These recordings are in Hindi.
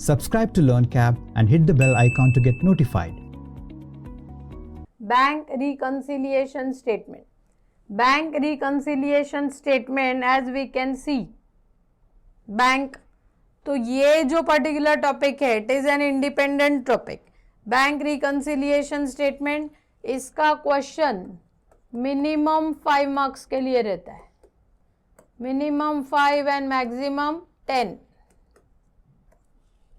Subscribe to LearnCap and hit the bell icon to get notified. Bank reconciliation statement. Bank reconciliation statement, as we can see, bank, तो ये जो पर्टिकुलर टॉपिक है it is an independent topic. Bank reconciliation statement, इसका क्वेश्चन मिनिमम 5 मार्क्स के लिए रहता है. Minimum 5 and maximum 10.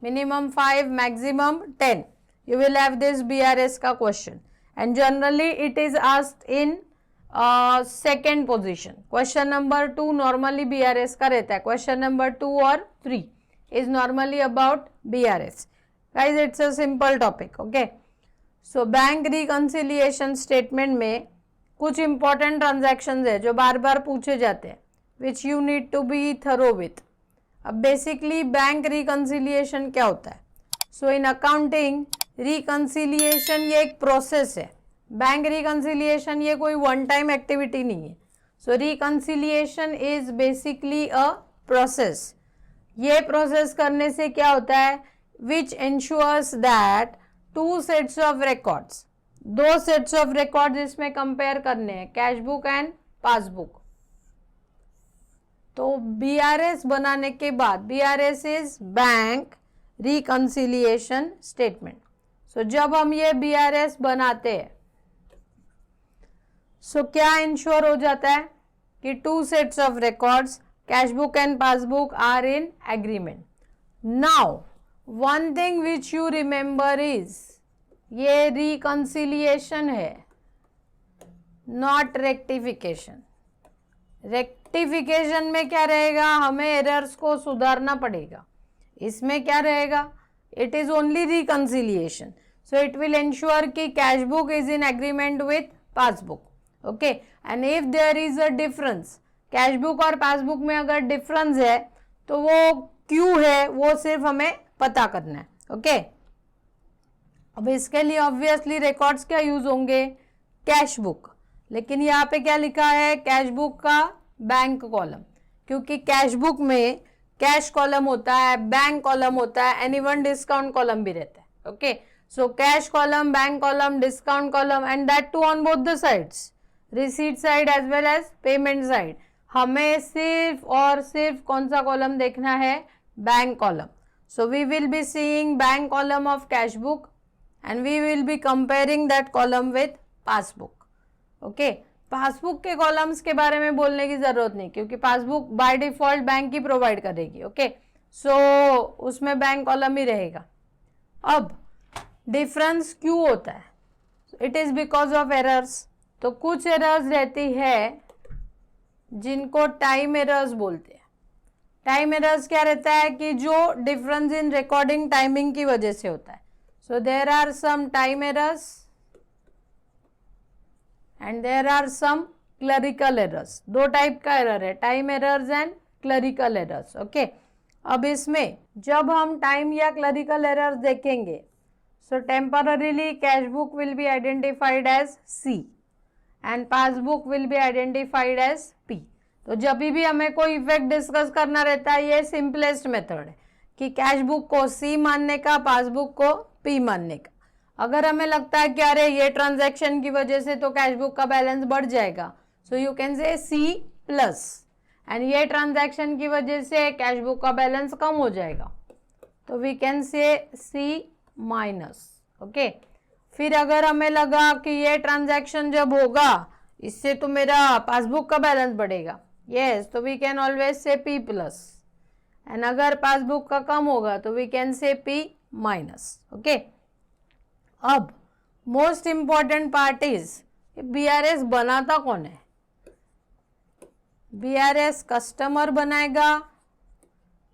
Minimum 5, maximum 10. You will have this BRS का question and generally it is asked in second position. Question number 2 normally BRS का रहता है. Question number 2 और 3 is normally about BRS. Guys, it's a simple topic. Okay. So bank reconciliation statement में कुछ important transactions है जो बार बार पूछे जाते हैं, which you need to be thorough with. अब बेसिकली बैंक रिकंसिलिएशन क्या होता है? सो इन अकाउंटिंग रिकंसिलिएशन ये एक प्रोसेस है. बैंक रिकंसिलिएशन ये कोई वन टाइम एक्टिविटी नहीं है. So reconciliation is basically a process. ये प्रोसेस करने से क्या होता है? Which ensures that 2 sets of records, 2 sets of records इसमें कंपेयर करने हैं, कैश बुक एंड पासबुक. तो BRS बनाने के बाद BRS is bank reconciliation statement. So जब हम ये BRS बनाते हैं सो क्या इंश्योर हो जाता है कि 2 sets of records, cash book and passbook are in agreement. Now one thing which you remember is ये रिकंसिलिएशन है, नॉट रेक्टिफिकेशन. रेक्टिफिकेशन में क्या रहेगा? हमें एरर्स को सुधारना पड़ेगा. इसमें क्या रहेगा? It is only reconciliation. So it will ensure कि cash book is in agreement with passbook. Okay. And if there is a difference, cash book और पासबुक में अगर डिफरेंस है तो वो क्यों है वो सिर्फ हमें पता करना है. ओके. अब इसके लिए ऑब्वियसली रिकॉर्ड्स क्या यूज होंगे? Cash book. लेकिन यहाँ पे क्या लिखा है? कैश बुक का बैंक कॉलम, क्योंकि कैश बुक में कैश कॉलम होता है, बैंक कॉलम होता है, एंड इवन डिस्काउंट कॉलम भी रहता है. Okay. So cash column, bank column, discount column and that too on both the sides, receipt side as well as payment side. हमें सिर्फ और सिर्फ कौन सा कॉलम देखना है? Bank column. So we will be seeing bank column of cash book and we will be comparing that column with passbook. Okay. Passbook के कॉलम्स के बारे में बोलने की जरूरत नहीं, क्योंकि passbook by default bank he provide करेगी. ओके. सो उसमें बैंक कॉलम ही रहेगा. अब डिफरेंस क्यों होता है? It is because of errors. तो कुछ एरर्स रहती है जिनको टाइम एरर्स बोलते हैं. टाइम एरर्स क्या रहता है कि जो डिफरेंस इन रिकॉर्डिंग टाइमिंग की वजह से होता है. So there are some time errors and there are some clerical errors. 2 type का एरर है, time errors and clerical errors. Okay. अब इसमें जब हम टाइम या क्लरिकल एरर्स देखेंगे so temporarily cash book will be identified as C and passbook will be identified as P. तो जब भी हमें कोई इफेक्ट डिस्कस करना रहता है ये सिंपलेस्ट मेथड है कि कैश बुक को C मानने का, पासबुक को P मानने का. अगर हमें लगता है कि अरे ये ट्रांजैक्शन की वजह से तो कैश बुक का बैलेंस बढ़ जाएगा, so you can say C plus, and ये ट्रांजैक्शन की वजह से कैश बुक का बैलेंस कम हो जाएगा तो we can say C minus. Okay. फिर अगर हमें लगा कि ये ट्रांजैक्शन जब होगा इससे तो मेरा पासबुक का बैलेंस बढ़ेगा, यस, तो we can always say P plus. And अगर पासबुक का कम होगा तो we can say P minus. Okay. अब most important part is BRS बनाता कौन है? BRS कस्टमर बनाएगा.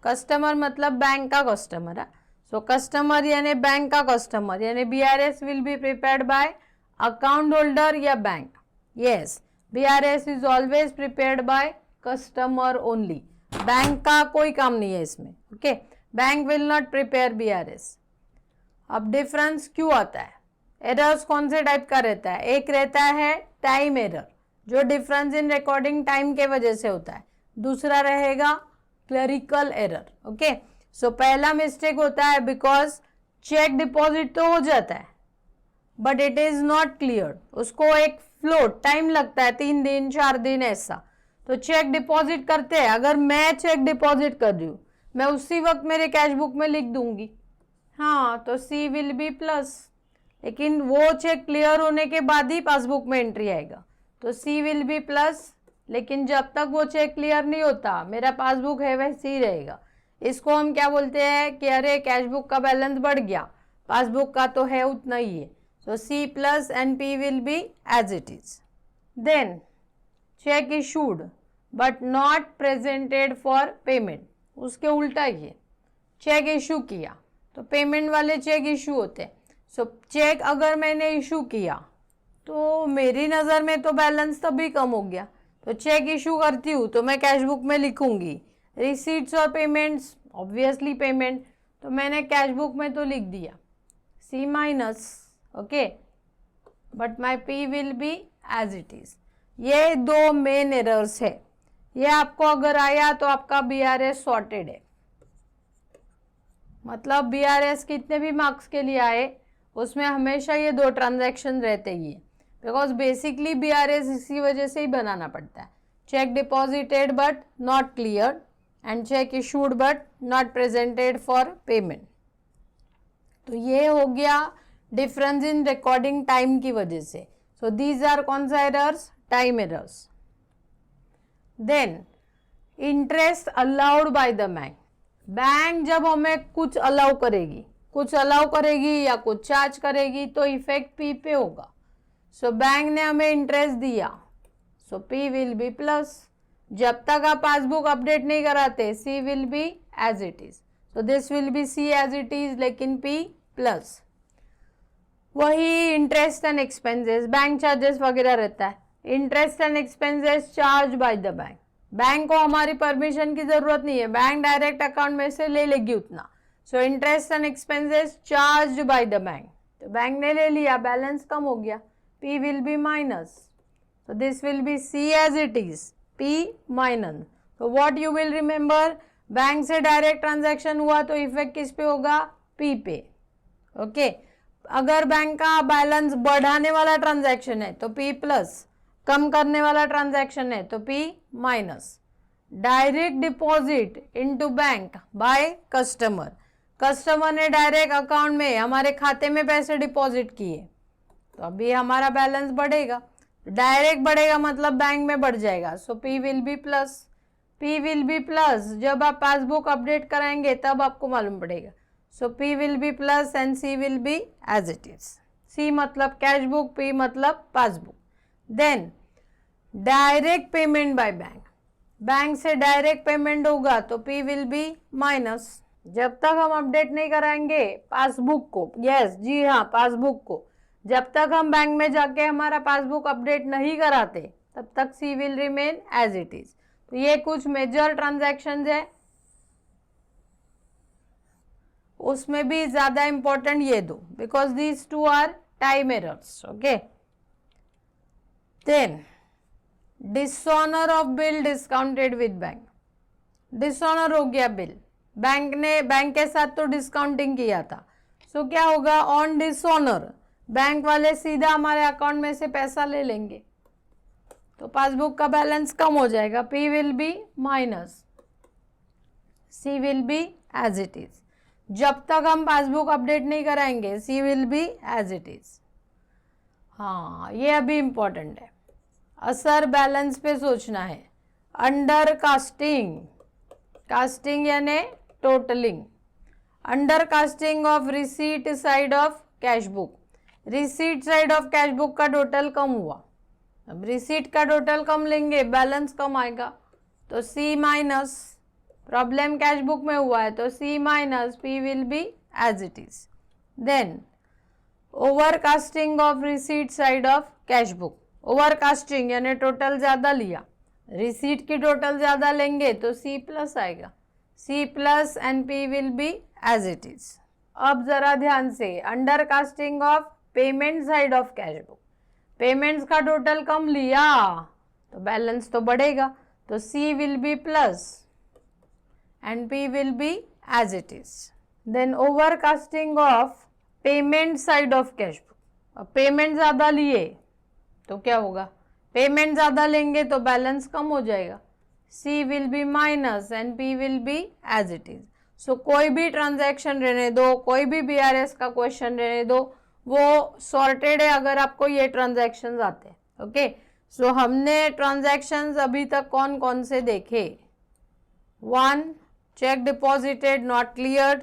कस्टमर मतलब बैंक का कस्टमर है. सो कस्टमर यानी बैंक का कस्टमर, यानी BRS will be prepared by account holder या bank. Yes, BRS is always prepared by customer only. Bank का कोई काम नहीं है इसमें. Okay. Bank will not prepare BRS. अब डिफरेंस क्यों आता है? एरर्स कौन से टाइप का रहता है? एक रहता है टाइम एरर जो डिफरेंस इन रिकॉर्डिंग टाइम के वजह से होता है. दूसरा रहेगा क्लरिकल एरर. ओके. सो पहला मिस्टेक होता है बिकॉज चेक डिपॉजिट तो हो जाता है but it is not clear, उसको एक फ्लोट टाइम लगता है 3 दिन 4 दिन ऐसा। तो चेक डिपॉजिट करते हैं, अगर मैं चेक डिपॉजिट कर रही हूँ मैं उसी वक्त मेरे कैश बुक में लिख दूंगी, हाँ, तो सी विल बी प्लस, लेकिन वो चेक क्लियर होने के बाद ही पासबुक में एंट्री आएगा, तो सी विल बी प्लस। लेकिन जब तक वो चेक क्लियर नहीं होता मेरा पासबुक है वैसे ही रहेगा। इसको हम क्या बोलते हैं कि अरे कैश बुक का बैलेंस बढ़ गया, पासबुक का तो है उतना ही है, so C plus and P will be as it is. Then check issued but not presented for payment, उसके उल्टा ही चेक इशू किया तो पेमेंट वाले चेक इशू होते हैं। सो चेक अगर मैंने इशू किया तो मेरी नज़र में तो बैलेंस तभी कम हो गया, तो चेक इशू करती हूँ तो मैं कैश बुक में लिखूंगी रिसीट्स और पेमेंट्स, ऑब्वियसली पेमेंट, तो मैंने कैश बुक में तो लिख दिया C minus, okay, but my P will be as it is. ये 2 मेन एरर्स है, ये आपको अगर आया तो आपका BRS सॉर्टेड है, मतलब BRS कितने भी मार्क्स के लिए आए उसमें हमेशा ये 2 ट्रांजैक्शन रहते ही है, बिकॉज बेसिकली BRS इसी वजह से ही बनाना पड़ता है, check deposited but not clear and check issued but not presented for payment. तो ये हो गया डिफरेंस इन रिकॉर्डिंग टाइम की वजह से। सो दीज आर कौन सा errors, time errors. Then interest allowed by the bank, bank जब हमें कुछ अलाउ करेगी या कुछ चार्ज करेगी तो इफेक्ट P पे होगा। सो बैंक ने हमें इंटरेस्ट दिया, so P will be plus, जब तक आप पासबुक अपडेट नहीं कराते C will be as it is, so this will be C as it is लेकिन P प्लस। वही interest and expenses, bank charges वगैरह रहता है, interest and expenses charge by the bank, bank को हमारी परमिशन की जरूरत नहीं है, बैंक डायरेक्ट अकाउंट में से ले लेगी उतना। So interest and expenses charge by the bank, तो बैंक ने ले लिया, बैलेंस कम हो गया, P will be minus, so this will be C as it is, P minus। so what you will remember, bank से डायरेक्ट ट्रांजैक्शन हुआ तो इफेक्ट किस पे होगा, P पे, ओके। अगर बैंक का बैलेंस बढ़ाने वाला ट्रांजैक्शन है तो P प्लस, कम करने वाला ट्रांजैक्शन है तो P minus. Direct deposit into bank by customer, customer ने डायरेक्ट अकाउंट में हमारे खाते में पैसे डिपॉजिट किए तो अभी हमारा बैलेंस बढ़ेगा, डायरेक्ट बढ़ेगा मतलब बैंक में बढ़ जाएगा, so P will be plus. P will be plus जब आप पासबुक अपडेट कराएंगे तब आपको मालूम पड़ेगा, so P will be plus and C will be as it is. C मतलब कैश बुक, P मतलब passbook. Then direct payment by bank, bank से डायरेक्ट पेमेंट होगा तो P विल बी माइनस, जब तक हम अपडेट नहीं कराएंगे पासबुक को, यस जी हाँ पासबुक को, जब तक हम बैंक में जाके हमारा पासबुक अपडेट नहीं कराते तब तक C will remain as it is. तो ये कुछ मेजर ट्रांजैक्शंस है, उसमें भी ज्यादा इंपॉर्टेंट ये दो, because these 2 are time errors, okay. Then dishonour of bill discounted with bank, dishonour हो गया बिल, बैंक ने बैंक के साथ तो डिस्काउंटिंग किया था, सो क्या होगा, ऑन डिसऑनर बैंक वाले सीधा हमारे अकाउंट में से पैसा ले लेंगे तो पासबुक का बैलेंस कम हो जाएगा, P will be minus, C will be as it is, जब तक हम पासबुक अपडेट नहीं कराएंगे C will be as it is. हाँ ये अभी इंपॉर्टेंट है, असर बैलेंस पे सोचना है। अंडर कास्टिंग, कास्टिंग यानी totalling, under casting of receipt side of cash book, receipt side of cash book का टोटल कम हुआ, अब रिसीट का टोटल कम लेंगे बैलेंस कम आएगा तो C minus, problem cash book में हुआ है तो C minus, P will be as it is. Then overcasting of receipt side of cash book, overcasting यानी टोटल ज़्यादा लिया, रिसीट की टोटल ज़्यादा लेंगे तो C प्लस आएगा, C plus and P will be as it is. अब ज़रा ध्यान से, undercasting of payment side of cash book, payments का टोटल कम लिया तो बैलेंस तो बढ़ेगा, तो C will be plus and P will B as it is. Then overcasting of payment side of cash book. अब पेमेंट ज़्यादा लिए तो क्या होगा, पेमेंट ज़्यादा लेंगे तो बैलेंस कम हो जाएगा. C will be minus and P will be as it is. So कोई भी ट्रांजैक्शन रहने दो, कोई भी BRS का क्वेश्चन रहने दो, वो सॉर्टेड है अगर आपको ये ट्रांजैक्शंस आते हैं. ओके, सो हमने ट्रांजैक्शंस अभी तक कौन कौन से देखे. 1, cheque deposited not cleared.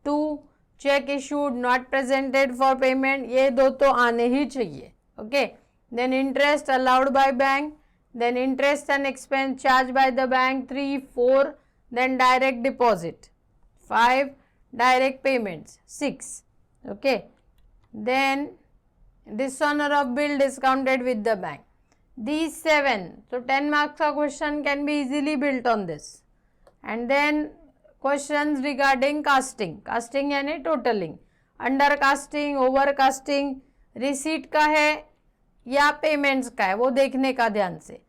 2, cheque issued not presented for payment. ये दो तो आने ही चाहिए. Okay, then interest allowed by bank, then interest and expense charged by the bank. 3, 4, then direct deposit. 5, direct payments. 6, okay, then dishonor of bill discounted with the bank. These 7, so 10 marks का question can be easily built on this. And then questions regarding casting. casting यानी totaling, under casting, over casting, receipt का है या पेमेंट्स का है, वो देखने का ध्यान से.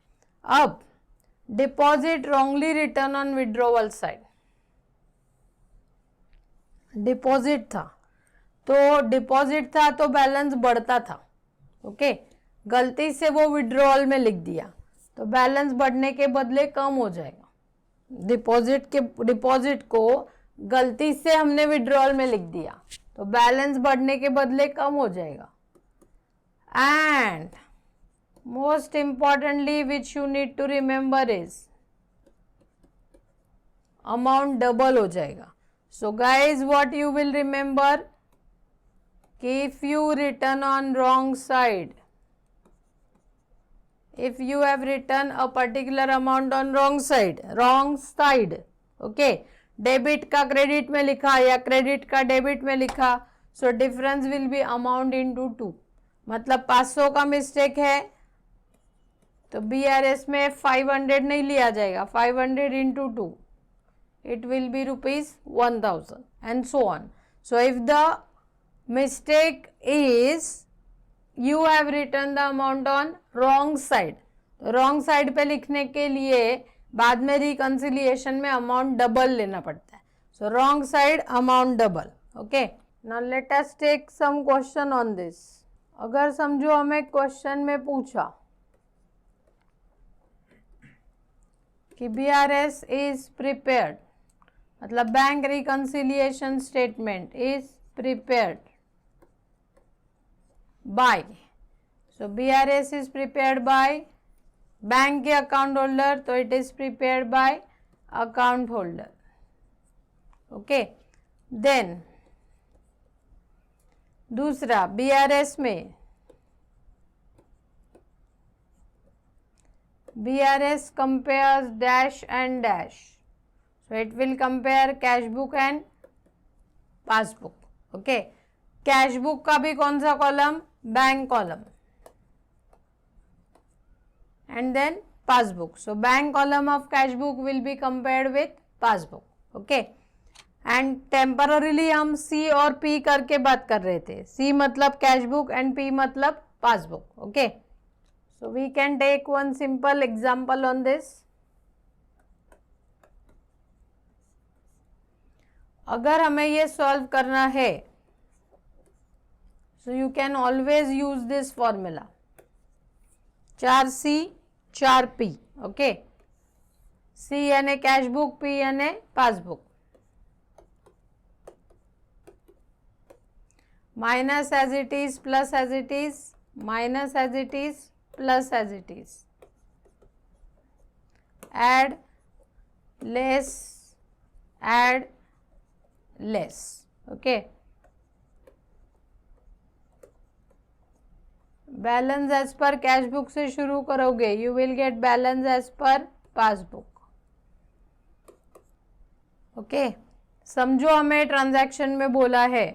अब deposit wrongly return on withdrawal side. Deposit था तो बैलेंस बढ़ता था. ओके, गलती से वो विड्रॉवल में लिख दिया तो बैलेंस बढ़ने के बदले कम हो जाएगा. डिपॉजिट को गलती से हमने विड्रॉवल में लिख दिया तो बैलेंस बढ़ने के बदले कम हो जाएगा. And most importantly which you need to remember is amount double हो जाएगा. So guys, what you will remember कि if you written on wrong side, if you have written a particular amount on wrong side, okay, debit का क्रेडिट में लिखा या क्रेडिट का डेबिट में लिखा, so difference will be amount into 2. मतलब 500 का मिस्टेक है तो BRS में 500 नहीं लिया जाएगा. 500 into 2, it will be rupees 1000 and so on. So if the mistake is you have written the amount on wrong side, wrong side पे लिखने के लिए बाद में रिकंसिलिएशन में अमाउंट डबल लेना पड़ता है. So wrong side amount double. Okay, now let us take some question on this. अगर समझो हमें क्वेश्चन में पूछा कि BRS इज प्रिपेयर्ड, मतलब bank reconciliation statement is prepared by, so BRS is prepared by bank के अकाउंट होल्डर, तो it is prepared by account holder. Okay, then दूसरा BRS में BRS compares dash and dash, so it will compare cash book and passbook. Okay, cash book का भी कौन सा column, bank column, and then passbook. So bank column of cash book will be compared with passbook. Okay, and temporarily हम C और P करके बात कर रहे थे. C मतलब कैश बुक एंड P मतलब passbook. Okay, so we can take one simple example on this. अगर हमें ये सॉल्व करना है so you can always use this formula 4C 4P. ओके, C यानी कैश बुक, P यानी पासबुक. minus as it is, plus as it is, minus as it is, plus as it is. Add, less, add, less. Okay. Balance as per cash book से शुरू करोगे, you will get balance as per passbook. Okay, समझो हमें ट्रांजैक्शन में बोला है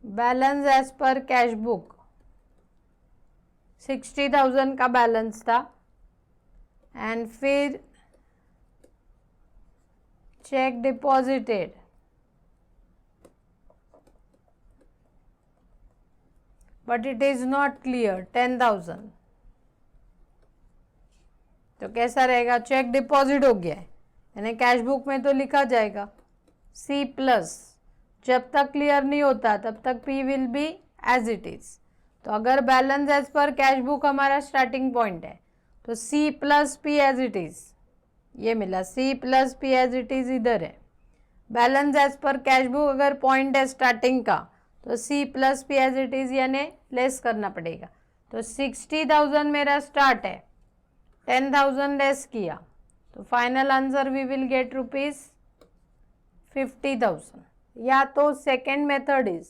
balance as per cash book 60,000 का बैलेंस था एंड फिर cheque deposited but it is not clear 10,000. तो कैसा रहेगा, चेक डिपॉजिट हो गया है यानी कैश बुक में तो लिखा जाएगा C प्लस, जब तक क्लियर नहीं होता तब तक P will be as it is. तो अगर balance as per cash book हमारा स्टार्टिंग पॉइंट है तो C plus P as it is, ये मिला C plus P as it is इधर है। Balance as per cash book अगर पॉइंट है स्टार्टिंग का तो C plus P as it is यानी लेस करना पड़ेगा। तो 60,000 मेरा स्टार्ट है, 10,000 लेस किया तो final answer we will get ₹50,000। या तो सेकेंड मेथड इज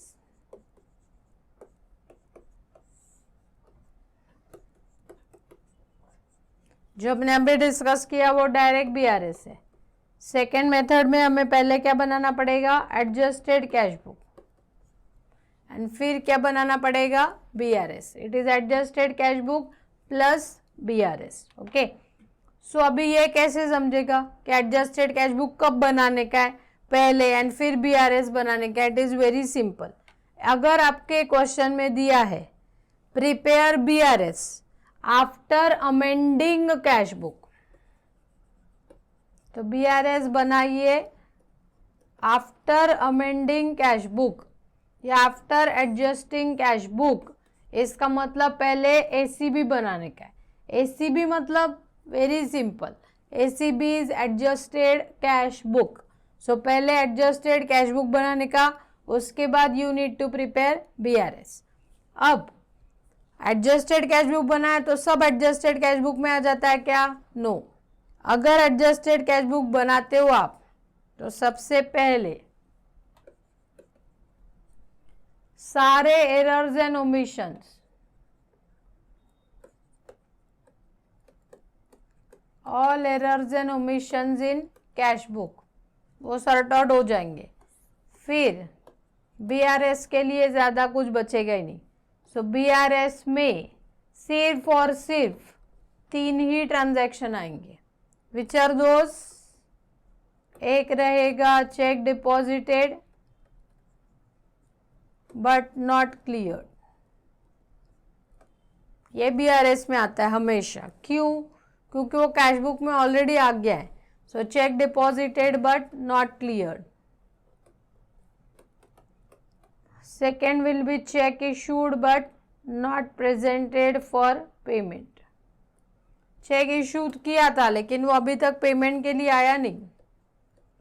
जो हमने अभी डिस्कस किया वो डायरेक्ट BRS है। सेकेंड मेथड में हमें पहले क्या बनाना पड़ेगा, एडजस्टेड कैश बुक, एंड फिर क्या बनाना पड़ेगा, BRS। It is adjusted cash book plus BRS। Okay, so अभी ये कैसे समझेगा कि एडजस्टेड कैश बुक कब बनाने का है, पहले एंड फिर BRS बनाने का। It is very simple. अगर आपके क्वेश्चन में दिया है prepare BRS after amending cash book, तो BRS बनाइए आफ्टर अमेंडिंग कैश बुक या आफ्टर एडजस्टिंग कैश बुक। इसका मतलब पहले ACB बनाने का है। ACB मतलब very simple, ACB is adjusted cash book. So पहले एडजस्टेड कैश बुक बनाने का, उसके बाद you need to prepare BRS। अब एडजस्टेड कैश बुक बनाए तो सब एडजस्टेड कैश बुक में आ जाता है क्या, नो। अगर एडजस्टेड कैश बुक बनाते हो आप तो सबसे पहले सारे errors and omissions, all errors and omissions in cash book वो सॉर्ट आउट हो जाएंगे। फिर BRS के लिए ज़्यादा कुछ बचेगा ही नहीं। सो BRS में सिर्फ और सिर्फ 3 ही ट्रांजैक्शन आएंगे। विच आर दोज, एक रहेगा cheque deposited but not cleared, ये BRS में आता है हमेशा। क्यों, क्योंकि वो कैश बुक में ऑलरेडी आ गया है। So cheque deposited but not cleared. Second will be cheque issued but not presented for payment, cheque issue किया था लेकिन वो अभी तक पेमेंट के लिए आया नहीं।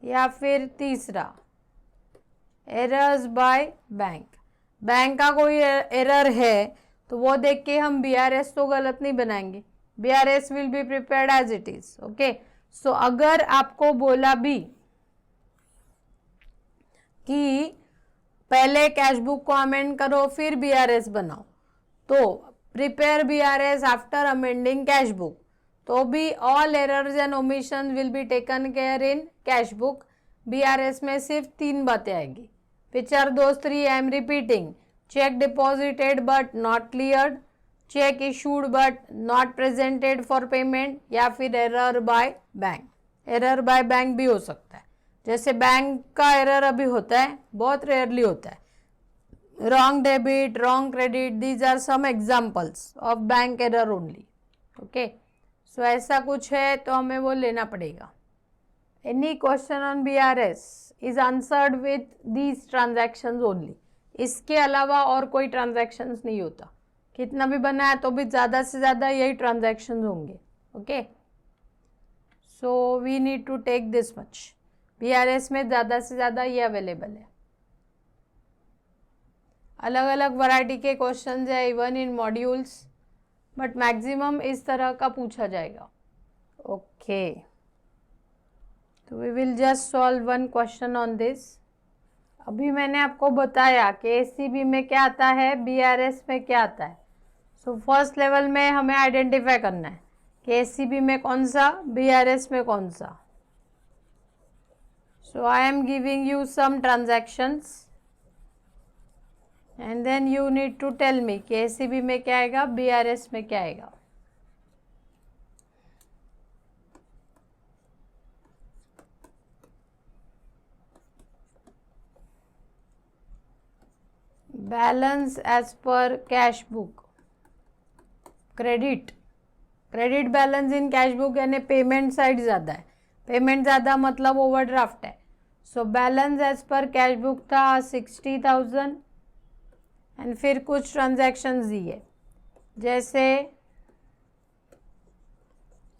या फिर तीसरा एरर्स बाय बैंक, बैंक का कोई एरर है तो वो देख के हम BRS तो गलत नहीं बनाएंगे, BRS will be prepared as it is. Okay, so अगर आपको बोला भी कि पहले कैश बुक को अमेंड करो फिर BRS बनाओ, तो prepare BRS after amending cash book, तो भी all errors and omission will be taken care in cash book. BRS में सिर्फ 3 बातें आएगी। Which are those 3, I am repeating, cheque deposited but not cleared, cheque issued but not presented for payment, या फिर error by bank. Error by bank भी हो सकता है, जैसे बैंक का एरर अभी होता है, बहुत रेयरली होता है। Wrong debit, wrong credit, these are some examples of bank error only. Okay, so ऐसा कुछ है तो हमें वो लेना पड़ेगा। Any question on BRS is answered with these transactions only, इसके अलावा और कोई ट्रांजैक्शंस नहीं होता। कितना भी बनाया तो भी ज़्यादा से ज़्यादा यही ट्रांजैक्शंस होंगे। Okay, so we need to take this much. BRS में ज़्यादा से ज़्यादा ये अवेलेबल है। अलग अलग वैरायटी के क्वेश्चंस है even in modules, but maximum इस तरह का पूछा जाएगा। ओके, तो we will just solve one question on this. अभी मैंने आपको बताया कि ACB में क्या आता है, BRS में क्या आता है। सो फर्स्ट लेवल में हमें आइडेंटिफाई करना है कि ACB में कौन सा, BRS में कौन सा। So I am giving you some transactions and then you need to tell me कि ACB में क्या आएगा, BRS में क्या आएगा। Balance as per cash book, credit balance in cash book यानी पेमेंट साइड ज़्यादा है, पेमेंट ज़्यादा मतलब ओवरड्राफ्ट है. So balance as per cash book था 60,000 एंड फिर कुछ ट्रांजैक्शंस दिए जैसे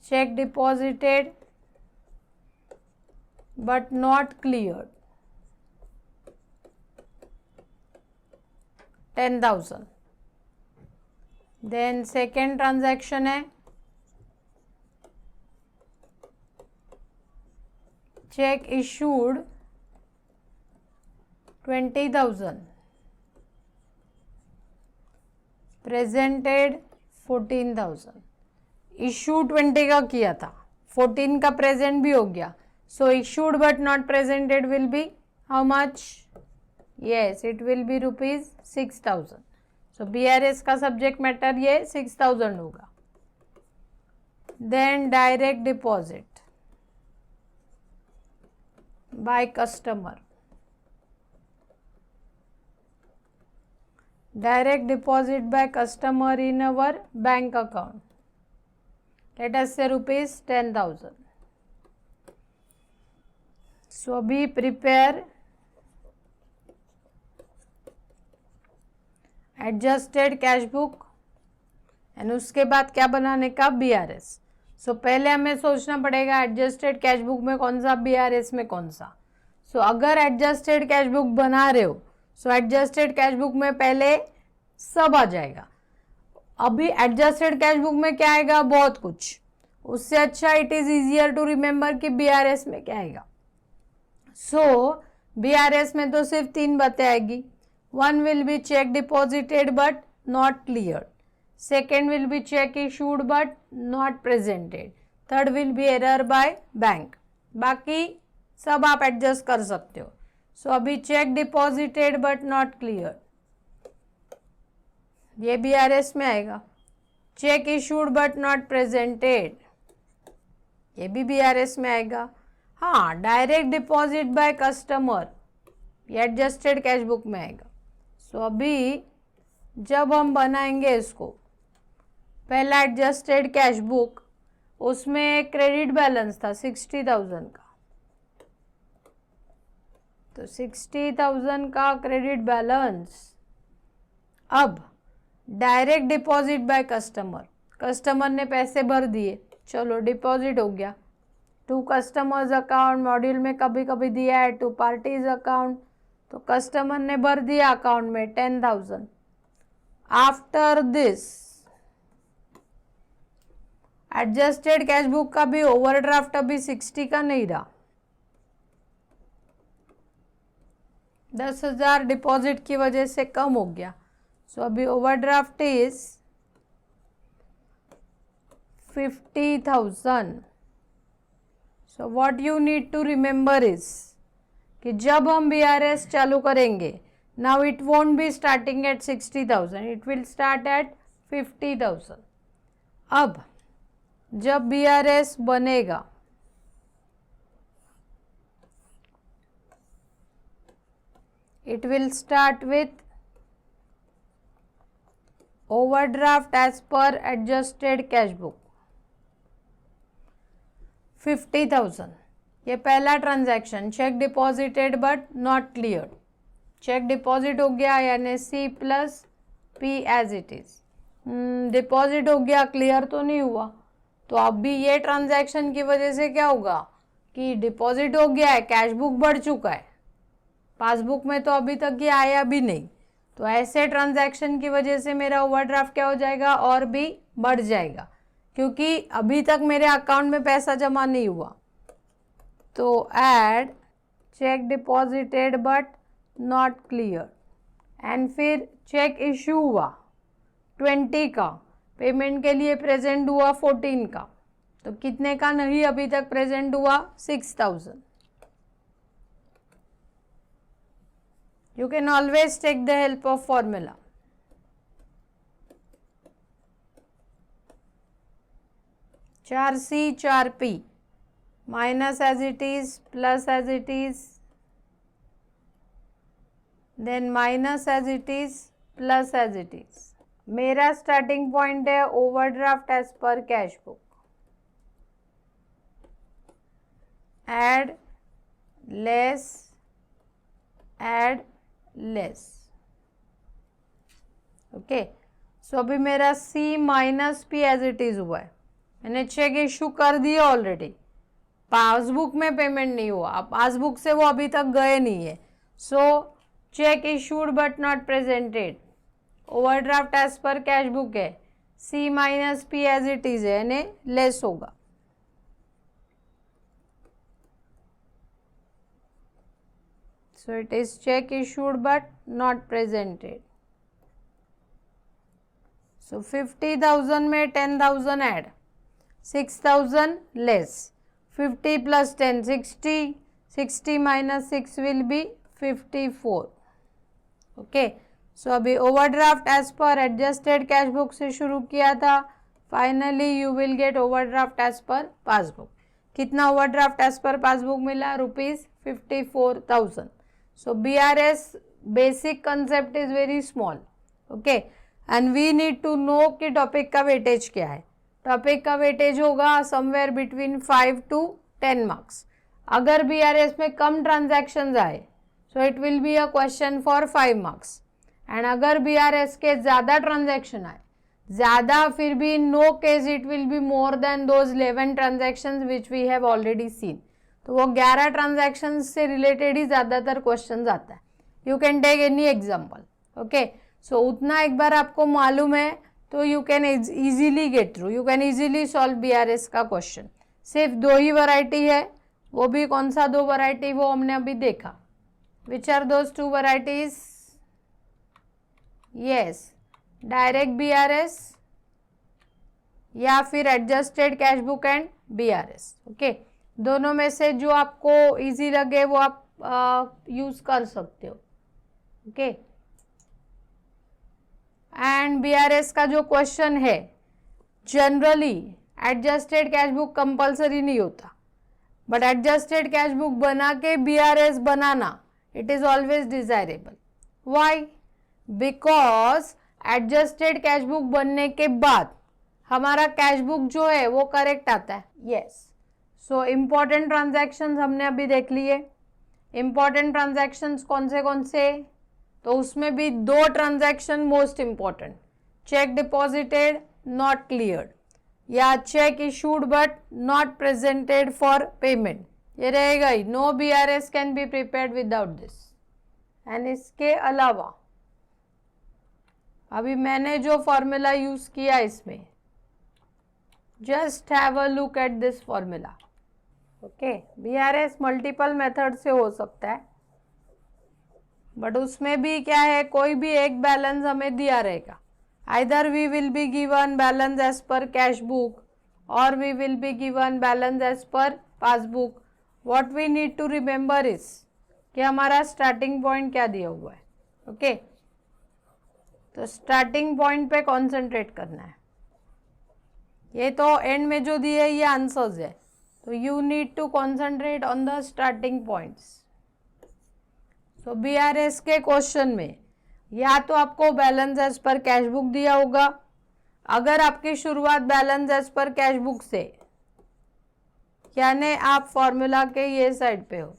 cheque deposited but not cleared 10,000. Then second transaction है चेक इशूड 20,000 प्रेजेंटेड 14,000. इशू 20 का किया था, 14 का प्रेजेंट भी हो गया. So issued but not presented will be how much? Yes, it will be ₹6,000. So BRS का सब्जेक्ट मैटर ये 6,000 होगा. Then direct deposit by customer. Direct deposit by customer in our bank account. Let us say ₹10,000. So अभी prepare adjusted cash book and उसके बाद क्या बनाने का? BRS. So पहले हमें सोचना पड़ेगा adjusted cash book में कौन सा, BRS में कौन सा. So अगर adjusted cash book बना रहे हो सो एडजस्टेड कैश बुक में पहले सब आ जाएगा. अभी एडजस्टेड कैश बुक में क्या आएगा? बहुत कुछ. उससे अच्छा it is easier to remember कि BRS में क्या आएगा. सो BRS में तो सिर्फ 3 बातें आएगी. One will be check deposited but not clear, second will be cheque issued but not presented, third will be error by bank. बाकी सब आप एडजस्ट कर सकते हो. सो अभी check deposited but not clear ये BRS में आएगा. Check issued but not presented ये भी BRS में आएगा. हाँ, डायरेक्ट डिपॉजिट बाय कस्टमर ये एडजस्टेड कैश बुक में आएगा. सो अभी जब हम बनाएंगे इसको, पहला एडजस्टेड कैश बुक, उसमें क्रेडिट बैलेंस था 60,000 का. तो 60,000 का क्रेडिट बैलेंस. अब direct deposit by customer, customer ने पैसे भर दिए, चलो डिपॉजिट हो गया. टू कस्टमर्स अकाउंट मॉड्यूल में कभी कभी दिया है, टू पार्टीज अकाउंट, तो कस्टमर ने भर दिया अकाउंट में 10,000. After this adjusted cash book का भी ओवरड्राफ्ट अभी 60 का नहीं रहा, 10,000 डिपॉजिट की वजह से कम हो गया. सो अभी overdraft is 50,000. So what you need to remember is कि जब हम BRS चालू करेंगे, now it won't be starting at 60,000, it will start at 50,000. अब जब BRS बनेगा it will start with overdraft as per adjusted cash book 50,000. ये पहला transaction cheque deposited but not clear. Cheque deposit हो गया यानी C + P as it is. Deposit हो गया, क्लियर तो नहीं हुआ. तो अभी ये ट्रांजैक्शन की वजह से क्या होगा कि डिपॉजिट हो गया है, कैश बुक बढ़ चुका है, पासबुक में तो अभी तक ये आया भी नहीं. तो ऐसे ट्रांजैक्शन की वजह से मेरा ओवरड्राफ्ट क्या हो जाएगा? और भी बढ़ जाएगा, क्योंकि अभी तक मेरे अकाउंट में पैसा जमा नहीं हुआ. तो add check deposited but not clear and फिर चेक इशू हुआ 20 का, पेमेंट के लिए प्रेजेंट हुआ 14 का. तो कितने का नहीं अभी तक प्रेजेंट हुआ? 6,000. You can always take the help of formula. चार C 4 P minus as it is plus as it is then minus as it is plus as it is. मेरा स्टार्टिंग पॉइंट है overdraft as per cash book. add less, add less. Okay, so अभी मेरा C minus P as it is हुआ है, मैंने चेक इशू कर दिया ऑलरेडी, पासबुक में पेमेंट नहीं हुआ, पासबुक से वो अभी तक गए नहीं है, so cheque issued but not presented, overdraft as per cash book है, C minus P as it is है, यानी लेस होगा. So it is check issued but not presented. So 50,000 में 10,000 add, 6,000 less, 50 plus 10 60, 60 minus 6 will be 54. Okay, so अभी overdraft as per adjusted cash book से शुरू किया था, finally you will get overdraft as per passbook. कितना overdraft as per passbook मिला? ₹54,000. So BRS basic concept is very small, okay, and we need to know कि टॉपिक का वेटेज क्या है. टॉपिक का वेटेज होगा समवेयर बिटवीन 5 to 10 मार्क्स. अगर BRS में कम ट्रांजैक्शंस आए so it will be a question for 5 marks, and अगर BRS के ज़्यादा ट्रांजैक्शन आए, ज़्यादा फिर भी in no case it will be more than those 11 transactions which we have already seen. तो वो 11 ट्रांजैक्शन से रिलेटेड ही ज़्यादातर क्वेश्चन आता है. You can take any example. Okay, so उतना एक बार आपको मालूम है तो you can easily get through, you can easily solve BRS का क्वेश्चन. सिर्फ 2 ही वैरायटी है, वो भी कौन सा 2 वैरायटी वो हमने अभी देखा. Which are those 2 varieties? Yes, direct BRS या फिर adjusted cash book and BRS. Okay, दोनों में से जो आपको इजी लगे वो आप यूज कर सकते हो. ओके, एंड BRS का जो क्वेश्चन है generally adjusted cash book compulsory नहीं होता, बट एडजस्टेड कैश बुक बना के BRS banana it is always desirable. Why? Because adjusted cash book बनने के बाद हमारा कैश बुक जो है वो करेक्ट आता है. यस, सो इम्पॉर्टेंट ट्रांजैक्शंस हमने अभी देख लिए. इम्पॉर्टेंट ट्रांजैक्शंस कौन से? तो उसमें भी 2 transaction most important, cheque deposited not cleared या cheque issued but not presented for payment, ये रहेगा ही. No BRS can be prepared without this. And इसके अलावा अभी मैंने जो फॉर्मूला यूज किया इसमें, just have a look at this formula. Okay, BRS multiple method से हो सकता है, बट उसमें भी क्या है, कोई भी एक बैलेंस हमें दिया रहेगा. Either we will be given balance as per cash book और we will be given balance as per passbook. What we need to remember is कि हमारा स्टार्टिंग पॉइंट क्या दिया हुआ है. ओके, तो स्टार्टिंग पॉइंट पे कॉन्सेंट्रेट करना है. ये तो एंड में जो दिए ये आंसर्स है, तो you need to concentrate on the starting points. So BRS के क्वेश्चन में या तो आपको balance as per cash book दिया होगा, अगर आपकी शुरुआत balance as per cash book से, यानी आप फॉर्मूला के ये साइड पे हो,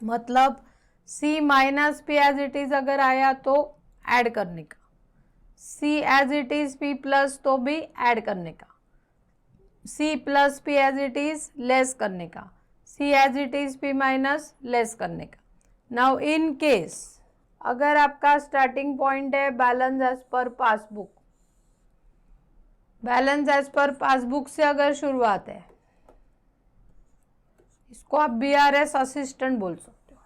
मतलब C minus P as it is अगर आया तो ऐड करने का, C as it is P plus तो भी ऐड करने का, C plus P as it is less करने का, C as it is P minus less करने का. नाउ इन केस अगर आपका स्टार्टिंग पॉइंट है balance as per passbook, balance as per passbook से अगर शुरुआत है, इसको आप BRS असिस्टेंट बोल सकते हो.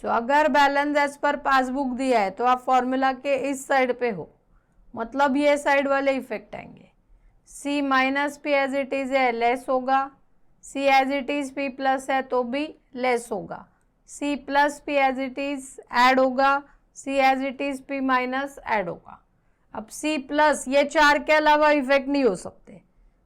सो अगर बैलेंस एज पर पासबुक दिया है तो आप फॉर्मूला के इस साइड पे हो, मतलब ये साइड वाले इफेक्ट आएंगे. C minus P as it is है लेस होगा, C as it is P plus है तो भी लेस होगा, C plus P as it is add होगा, C as it is P minus add होगा. अब C प्लस, ये 4 के अलावा इफेक्ट नहीं हो सकते.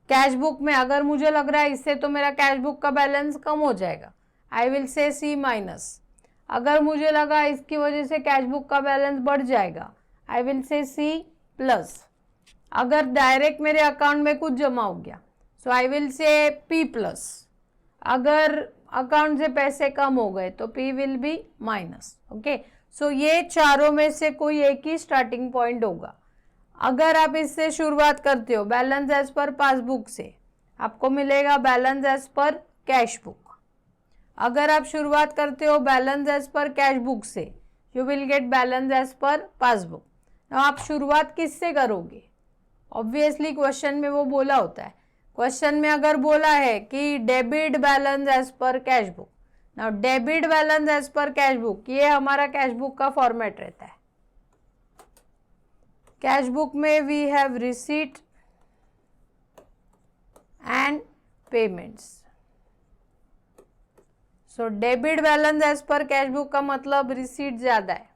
कैश बुक में अगर मुझे लग रहा है इससे तो मेरा कैश बुक का बैलेंस कम हो जाएगा, I will say C minus. अगर मुझे लगा इसकी वजह से कैश बुक का बैलेंस बढ़ जाएगा, I will say C plus. अगर डायरेक्ट मेरे अकाउंट में कुछ जमा हो गया, so I will say P plus. अगर अकाउंट से पैसे कम हो गए तो P will be minus. Okay, so ये चारों में से कोई एक ही स्टार्टिंग पॉइंट होगा. अगर आप इससे शुरुआत करते हो बैलेंस एज पर पासबुक से, आपको मिलेगा balance as per cash book. अगर आप शुरुआत करते हो balance as per cash book से, you will get balance as per passbook. आप शुरुआत किससे करोगे? ऑब्वियसली क्वेश्चन में वो बोला होता है. क्वेश्चन में अगर बोला है कि debit balance as per cash book, now debit balance as per cash book, ये हमारा कैश बुक का फॉर्मेट रहता है. कैश बुक में we have receipt and payments. So debit balance as per cash book का मतलब रिसीट ज्यादा है.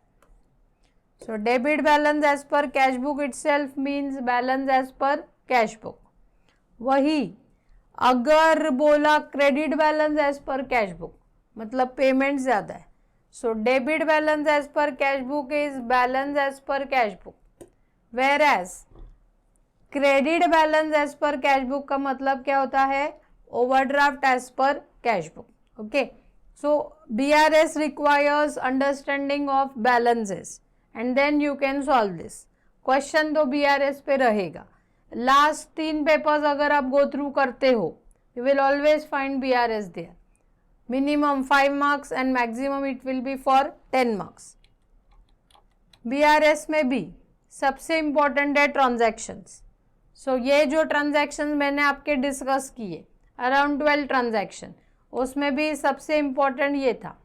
So debit balance as per cash book itself means balance as per cash book. वही अगर बोला credit balance as per cash book, मतलब पेमेंट ज्यादा है. So debit balance as per cash book is balance as per cash book, whereas credit balance as per cash book का मतलब क्या होता है? Overdraft as per cash book. Okay, so BRS requires understanding of balances and then you can solve this. Question तो BRS पे रहेगा. लास्ट 3 पेपर्स अगर आप गो थ्रू करते हो, you will always find BRS there. Minimum 5 marks and maximum it will be for 10 marks. BRS में भी सबसे इम्पॉर्टेंट है ट्रांजैक्शंस. सो ये जो ट्रांजैक्शंस मैंने आपके डिस्कस किए, अराउंड 12 ट्रांजैक्शन, उसमें भी सबसे इम्पॉर्टेंट ये था.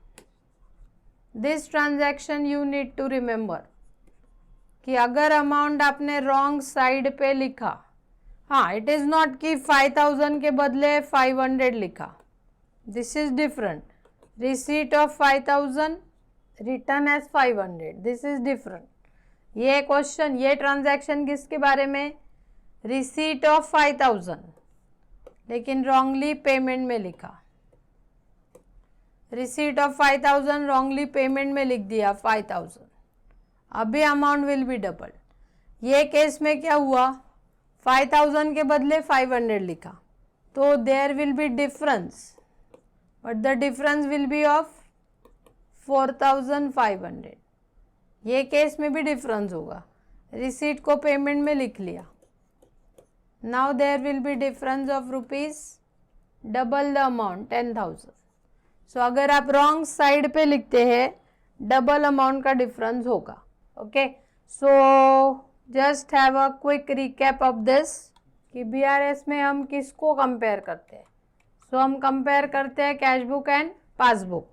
This transaction you need to remember कि अगर अमाउंट आपने रॉन्ग साइड पे लिखा, हाँ, इट इज़ नॉट कि 5000 के बदले 500 लिखा, this is different. Receipt of 5000 written as 500, this is different. ये क्वेश्चन, ये ट्रांजैक्शन किसके बारे में? रिसीट ऑफ 5000, लेकिन रॉन्गली पेमेंट में लिखा. रिसीट ऑफ 5000 रॉन्गली पेमेंट में लिख दिया 5000, अभी अमाउंट विल बी डबल. ये केस में क्या हुआ? 5000 के बदले 500 लिखा, तो there will be difference, but the difference will be of 4500. ये केस में भी डिफरेंस होगा. रिसीट को पेमेंट में लिख लिया, now there will be difference of rupees double the amount 10,000. सो अगर आप रॉन्ग साइड पे लिखते हैं, डबल अमाउंट का डिफरेंस होगा. Okay, so just have a quick recap of this कि BRS में हम किसको कंपेयर करते हैं. सो हम कंपेयर करते हैं कैश बुक एंड पासबुक.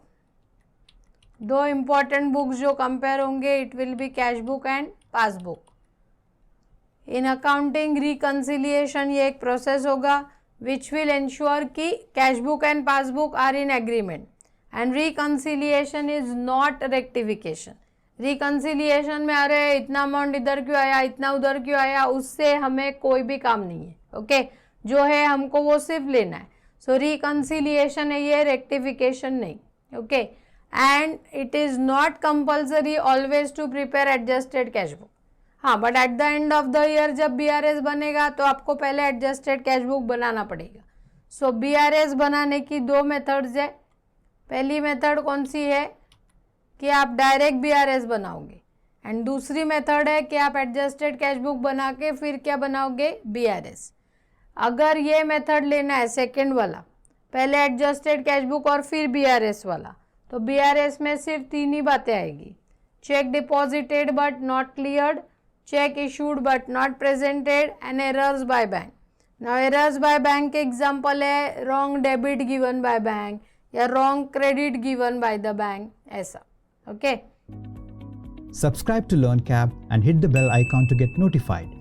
दो इम्पॉर्टेंट बुक्स जो कंपेयर होंगे, it will be cash book and passbook. In accounting reconciliation ये एक प्रोसेस होगा which will ensure कि cash book and passbook are in agreement, and reconciliation is not rectification. reconciliation में अरे इतना अमाउंट इधर क्यों आया, इतना उधर क्यों आया, उससे हमें कोई भी काम नहीं है. ओके, जो है हमको वो सिर्फ लेना है. सो reconciliation है ये, rectification नहीं. Okay, and it is not compulsory always to prepare adjusted cash book. हाँ, but at the end of the year जब BRS बनेगा तो आपको पहले एडजस्टेड कैश बुक बनाना पड़ेगा. सो BRS बनाने की 2 मेथड्स है. पहली मेथड कौन सी है कि आप डायरेक्ट BRS बनाओगे, एंड दूसरी मेथड है कि आप एडजस्टेड कैश बुक बना के फिर क्या बनाओगे? BRS. अगर ये मेथड लेना है सेकेंड वाला, पहले एडजस्टेड कैश बुक और फिर BRS वाला, तो BRS में सिर्फ 3 ही बातें आएगी. Cheque deposited but not cleared, cheque issued but not presented, and errors by bank. Now errors by bank के एग्जांपल है wrong debit given by bank या wrong credit given by the bank, ऐसा. Okay, Subscribe to LearnCap and hit the bell icon to get notified.